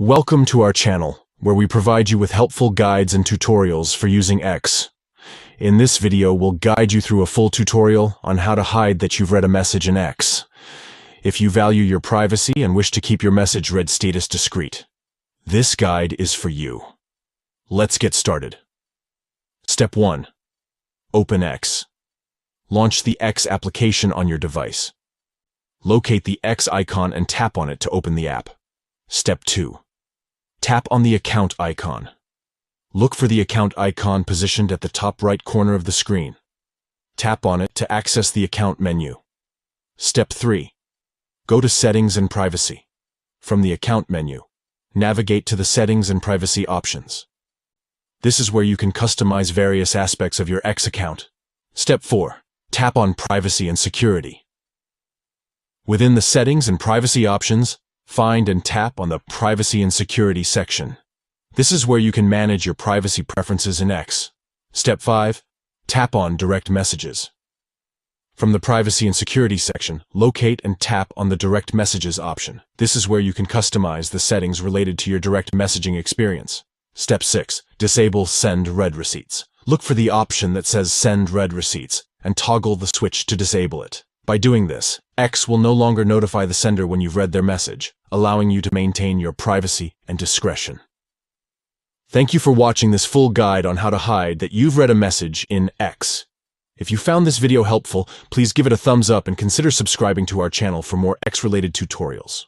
Welcome to our channel, where we provide you with helpful guides and tutorials for using X. In this video, we'll guide you through a full tutorial on how to hide that you've read a message in X. If you value your privacy and wish to keep your message read status discreet, this guide is for you. Let's get started. Step 1. Open X. Launch the X application on your device. Locate the X icon and tap on it to open the app. Step 2. Tap on the account icon. Look for the account icon positioned at the top right corner of the screen. Tap on it to access the account menu. Step 3. Go to Settings and Privacy. From the account menu, navigate to the Settings and Privacy options. This is where you can customize various aspects of your X account. Step 4. Tap on Privacy and Security. Within the Settings and Privacy options, find and tap on the Privacy and Security section. This is where you can manage your privacy preferences in X. Step 5. Tap on Direct Messages. From the Privacy and Security section, locate and tap on the Direct Messages option. This is where you can customize the settings related to your direct messaging experience. Step 6. Disable Send Read Receipts. Look for the option that says Send Read Receipts and toggle the switch to disable it. By doing this, X will no longer notify the sender when you've read their message, allowing you to maintain your privacy and discretion. Thank you for watching this full guide on how to hide that you've read a message in X. If you found this video helpful, please give it a thumbs up and consider subscribing to our channel for more X-related tutorials.